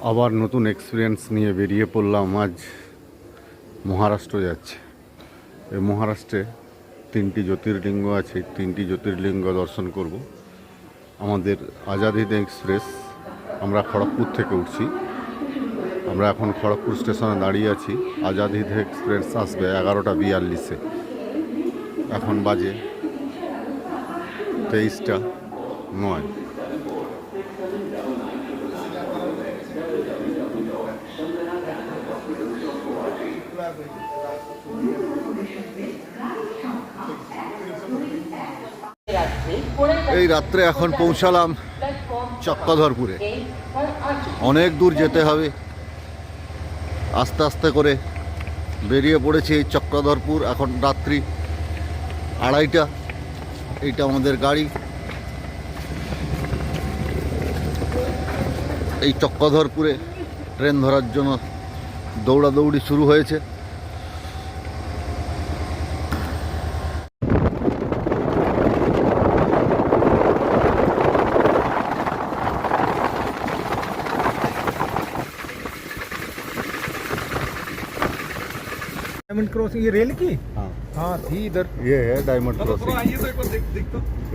আবার নতুন এক্সপিরিয়েন্স নিয়ে বেরিয়ে পড়লাম। আজ মহারাষ্ট্র যাচ্ছে। এই মহারাষ্ট্রে 3টি জ্যোতির্লিঙ্গ আছে, 3টি জ্যোতির্লিঙ্গ দর্শন করব। আমাদের আজাদ হিন্দ এক্সপ্রেস, আমরা খড়গপুর থেকে উঠছি। আমরা এখন খড়গপুর স্টেশনে দাঁড়িয়ে আছি। আজাদ হিন্দ এক্সপ্রেস আসবে 11:42-এ। এখন বাজে 23:09। এই রাত্রে এখন পৌঁছালাম চক্রধরপুরে। অনেক দূর যেতে হবে, আস্তে আস্তে করে বেরিয়ে পড়েছি এই চক্রধরপুর। এখন রাত্রি 2:30। এইটা আমাদের গাড়ি। এই চক্রধরপুরে ট্রেন ধরার জন্য দৌড়াদৌড়ি শুরু হয়েছে। डायमंड क्रॉसिंग, ये रेल की? हाँ हाँ थी इधर। ये है डायमंड क्रॉसिंग।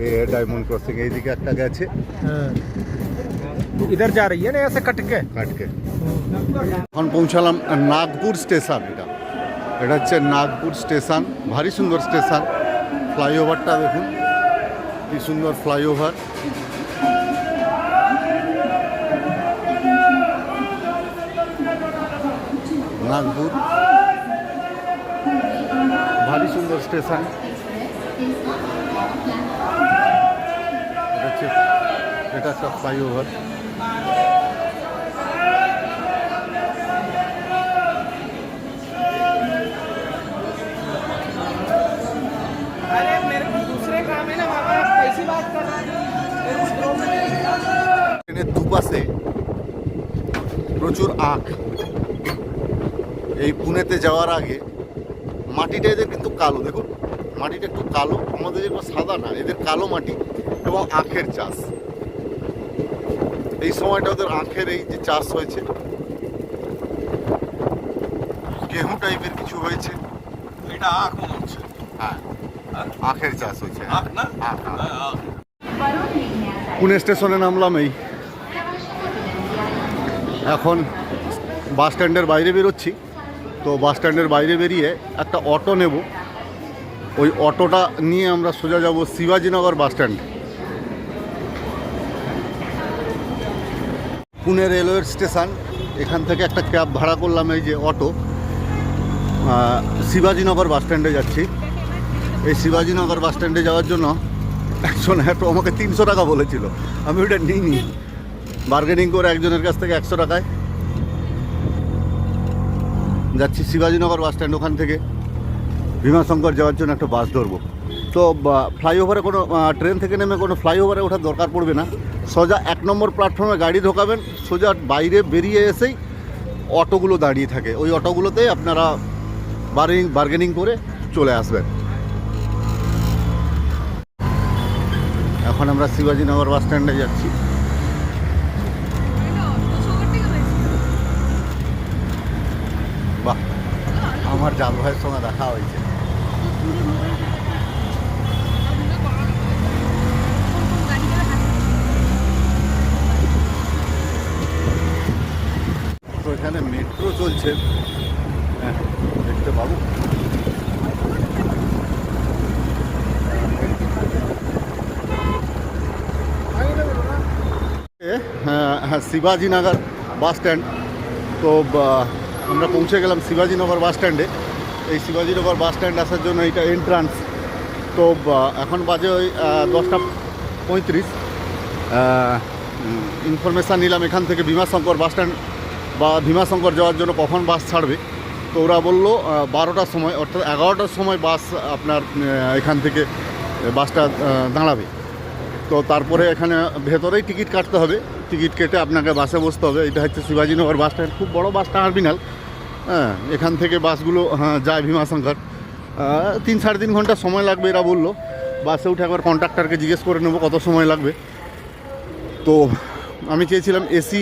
ये है डायमंड क्रॉसिंग। এইদিকে একটা গেছে, इधर जा रही है ना ऐसे कट के। কাটকে। এখন পৌঁছালাম নাগপুর স্টেশন। এটা হচ্ছে নাগপুর স্টেশন। ভারী সুন্দর স্টেশন। ফ্লাইওভারটা দেখুন কি সুন্দর ফ্লাইওভার। নাগপুর ভারী সুন্দর স্টেশন। এটা একটা ফ্লাইওভার। अरे मेरे को दूसरे काम है ना, बाबा कैसी बात कर रहा है। ট্রেনের দুপাশে প্রচুর আখ। এই পুনেতে যাওয়ার আগে মাটিটা এদের কিন্তু কালো, দেখুন মাটিটা একটু কালো। আমাদের যেগুলো সাদা না, এদের কালো মাটি এবং আখের চাষ। এই সময়টা ওদের আখের এই যে চাষ হয়েছে, গেহু টাইপের কিছু হয়েছে। এটা আখ মনে হচ্ছে। হ্যাঁ, আখের চাষ হয়েছে। আখ না? আখ, আখ। হ্যাঁ, আখ। পুনে স্টেশনে নামলাম। এই এখন বাস স্ট্যান্ডের বাইরে বেরোচ্ছি। তো বাস স্ট্যান্ডের বাইরে বেরিয়ে একটা অটো নেব। ওই অটোটা নিয়ে আমরা সোজা যাব Shivajinagar bus stand. Pune railway station. এখান থেকে একটা ক্যাব ভাড়া করলাম, এই যে অটো। শিবাজীনগর বাস স্ট্যান্ডে যাচ্ছি। এই শিবাজীনগর বাস স্ট্যান্ডে যাওয়ার জন্য একজন একটু আমাকে 300 টাকা বলেছিল। আমি ওটা নিইনি, বার্গেনিং করে একজনের কাছ থেকে 100 টাকায় যাচ্ছি শিবাজীনগর বাস স্ট্যান্ড। ওখান থেকে ভীমাশঙ্কর যাওয়ার জন্য একটা বাস ধরবো। তো ফ্লাইওভারে কোনো ট্রেন থেকে নেমে কোনো ফ্লাইওভারে ওঠার দরকার পড়বে না। সোজা 1 নম্বর প্ল্যাটফর্মে গাড়ি ঢোকাবেন, সোজা বাইরে বেরিয়ে এসেই অটোগুলো দাঁড়িয়ে থাকে। ওই অটোগুলোতেই আপনারা বার্গেনিং করে চলে আসবেন। এখন আমরা শিবাজীনগর বাস স্ট্যান্ডে যাচ্ছি। বাহ, আমার জাল ভাইয়ের সঙ্গে দেখা হয়েছে। তো এখানে মেট্রো চলছে, হ্যাঁ দেখতে পাবো। হ্যাঁ, শিবাজীনগর বাস স্ট্যান্ড। তো আমরা পৌঁছে গেলাম শিবাজীনগর বাস স্ট্যান্ডে। এই শিবাজীনগর বাস স্ট্যান্ড আসার জন্য এইটা এন্ট্রান্স। তো এখন বাজে ওই 10:35। ইনফরমেশান নিলাম এখান থেকে ভীমাশঙ্কর বাস স্ট্যান্ড বা ভীমাশঙ্কর যাওয়ার জন্য কখন বাস ছাড়বে। তো ওরা বললো 12টার সময়, অর্থাৎ 11টার সময় বাস আপনার এখান থেকে বাসটা দাঁড়াবে। তো তারপরে এখানে ভেতরেই টিকিট কাটতে হবে। টিকিট কেটে আপনাকে বাসে বসতে হবে। এটা হচ্ছে শিবাজীনগর বাস স্ট্যান্ড, খুব বড় বাস টার্মিনাল। হ্যাঁ, এখান থেকে বাসগুলো যায় ভীমাশঙ্কর। 3-3.5 ঘন্টা সময় লাগবে এরা বললো। বাসে উঠে একবার কন্ট্রাক্টরকে জিজ্ঞেস করে নেবো কত সময় লাগবে। তো আমি চেয়েছিলাম এসি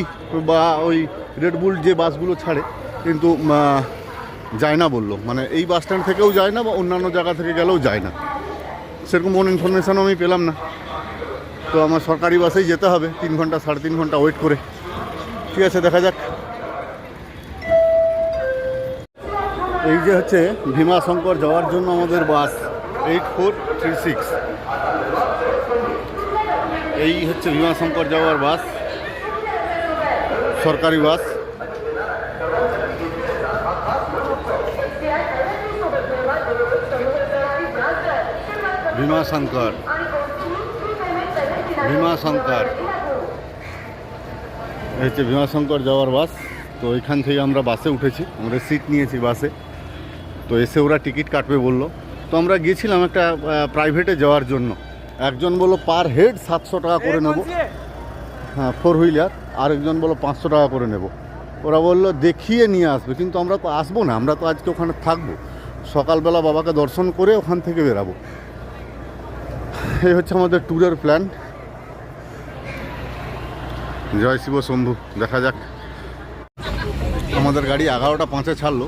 বা ওই রেডবুল যে বাসগুলো ছাড়ে, কিন্তু যায় না বললো, মানে এই বাস স্ট্যান্ড থেকেও যায় না বা অন্যান্য জায়গা থেকে গেলেও যায় না, সেরকম কোনো ইনফরমেশানও আমি পেলাম না। তো আমার সরকারি বাসেই যেতে হবে 3 ঘন্টা 3.5 ঘন্টা ওয়েট করে। ঠিক আছে, দেখা যাক। এই যে হচ্ছে ভীমাশঙ্কর যাওয়ার জন্য আমাদের বাস 8436, এই হচ্ছে ভীমাশঙ্কর যাওয়ার বাস, সরকারি বাস। ভীমাশঙ্কর এই হচ্ছে ভীমাশঙ্কর যাওয়ার বাস। তো এখান থেকে আমরা বাসে উঠেছি, আমরা সিট নিয়েছি বাসে। তো এসে ওরা টিকিট কাটবে বললো। তো আমরা গিয়েছিলাম একটা প্রাইভেটে যাওয়ার জন্য। একজন বললো পার হেড 700 টাকা করে নেব, হ্যাঁ 4 হুইলার। আরেকজন বললো 500 টাকা করে নেব। ওরা বললো দেখিয়ে নিয়ে আসবে, কিন্তু আমরা তো আসবো না, আমরা তো আজকে ওখানে থাকবো, সকালবেলা বাবাকে দর্শন করে ওখান থেকে বেরাবো। এই হচ্ছে আমাদের ট্যুরের প্ল্যান। জয় শিব শম্ভু। দেখা যাক। আমাদের গাড়ি 11:05 ছাড়লো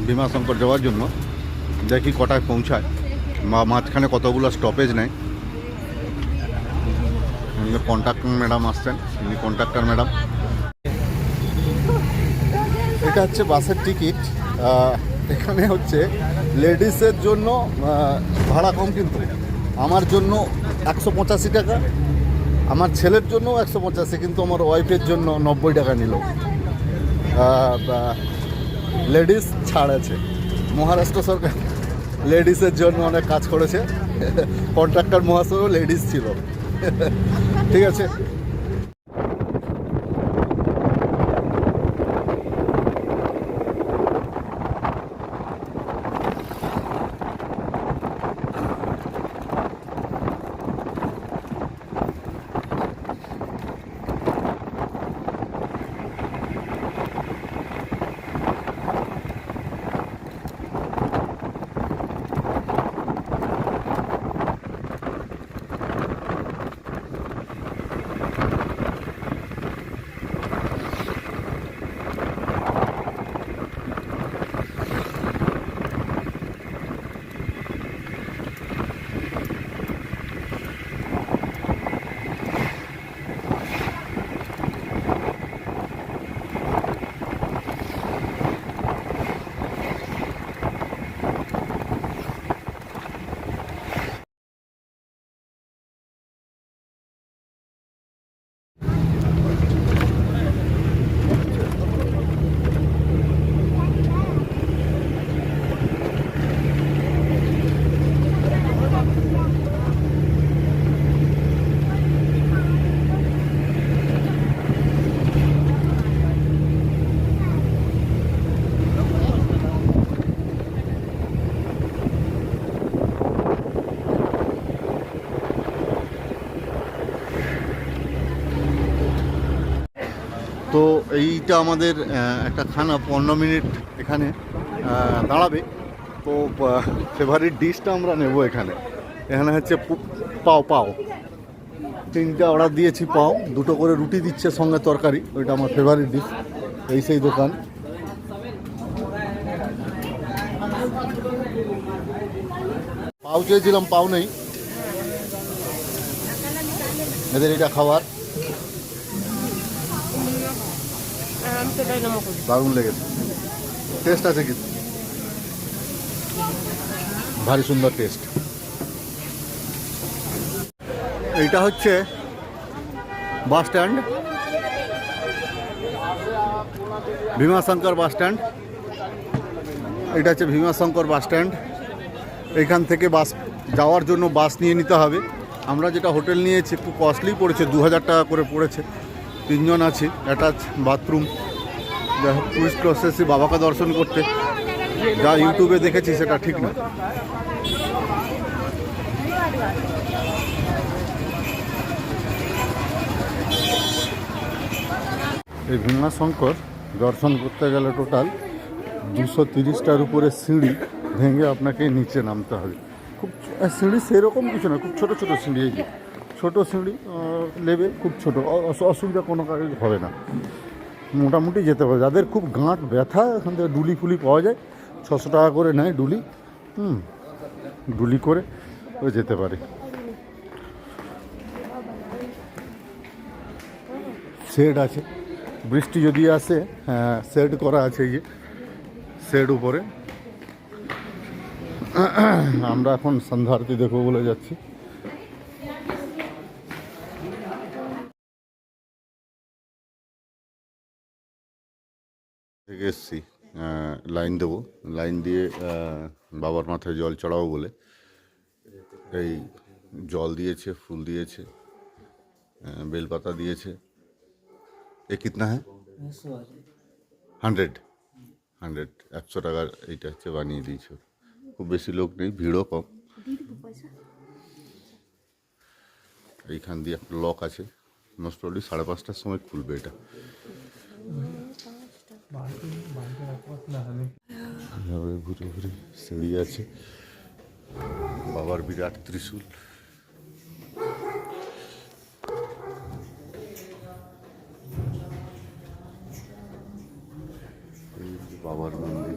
ভীমাশঙ্কর যাওয়ার জন্য। দেখি কটায় পৌঁছায়, মাঝখানে কতগুলো স্টপেজ নেয়। কন্ট্রাক্টর ম্যাডাম আসছেন, ইনি কন্ট্রাক্টর ম্যাডাম। এটা হচ্ছে বাসের টিকিট। এখানে হচ্ছে লেডিসের জন্য ভাড়া কম, কিন্তু আমার জন্য 185 টাকা, আমার ছেলের জন্য 185, কিন্তু আমার ওয়াইফের জন্য 90 টাকা নিল। লেডিস ছাড় আছে। মহারাষ্ট্র সরকার লেডিসের জন্য অনেক কাজ করেছে। কন্ট্রাক্টর মহাশয়ও লেডিস ছিল। ঠিক আছে। তো এইটা আমাদের একটা খানা 15 মিনিট এখানে দাঁড়াবে। তো ফেভারিট ডিশটা আমরা নেব এখানে। এখানে হচ্ছে পাও 3টা অর্ডার দিয়েছি, পাও 2টো করে রুটি দিচ্ছে সঙ্গে তরকারি। ওইটা আমার ফেভারিট ডিশ। এই সেই দোকান। পাও চেয়েছিলাম, পাও নেই। এদের এটা খাবার দারুণ লেগেছে, টেস্ট আছে কিন্তু ভারী সুন্দর টেস্ট। এইটা হচ্ছে bus stand, Bhimashankar bus stand. এটা হচ্ছে ভীমাশঙ্কর বাস স্ট্যান্ড। এখান থেকে বাস যাওয়ার জন্য বাস নিয়ে নিতে হবে। আমরা যেটা হোটেল নিয়েছি একটু কস্টলি পড়েছে, 2000 টাকা করে পড়েছে। 3 জন আছি, অ্যাটাচ বাথরুম। যাই হোক, টুরিস্ট প্রসেসে বাবাকে দর্শন করতে, যা ইউটিউবে দেখেছি সেটা ঠিক না। এই ভীমাশঙ্কর দর্শন করতে গেলে টোটাল 230টার উপরে সিঁড়ি ভেঙে আপনাকে নিচে নামতে হবে। খুব সিঁড়ি সেরকম কিছু না, খুব ছোটো ছোটো সিঁড়ি, এই যে ছোট সিঁড়ি, নেবে খুব ছোট, অসুবিধা কোনো কাজ হবে না, মোটামুটি যেতে পারে। যাদের খুব গাঁট ব্যথা এখান থেকে ডুলি ফুলি পাওয়া যায়, 600 টাকা করে নেয় ডুলি, ডুলি করে ও যেতে পারে। শেড আছে, বৃষ্টি যদি আসে, হ্যাঁ শেড করা আছে, এই যে শেড উপরে। আমরা এখন সন্ধ্যা আরতি দেখবো বলে যাচ্ছি। থেকে এসছি, লাইন দেবো, লাইন দিয়ে বাবার মাথায় জল চড়াবো বলে এই জল দিয়েছে, ফুল দিয়েছে, বেলপাতা দিয়েছে। এ কিতনা হ্যাঁ? 100 100 টাকার এইটা হচ্ছে বানিয়ে দিয়েছে। খুব বেশি লোক নেই, ভিড়ও কম। এইখান দিয়ে একটা লক আছে, মোস্ট প্রবলি 5:30টার সময় খুলবে এটা। এভাবে ঘুরে ঘুরে সিঁড়ি আছে, বাবার বিরাট ত্রিশূল। এই যে বাবার মন্দির।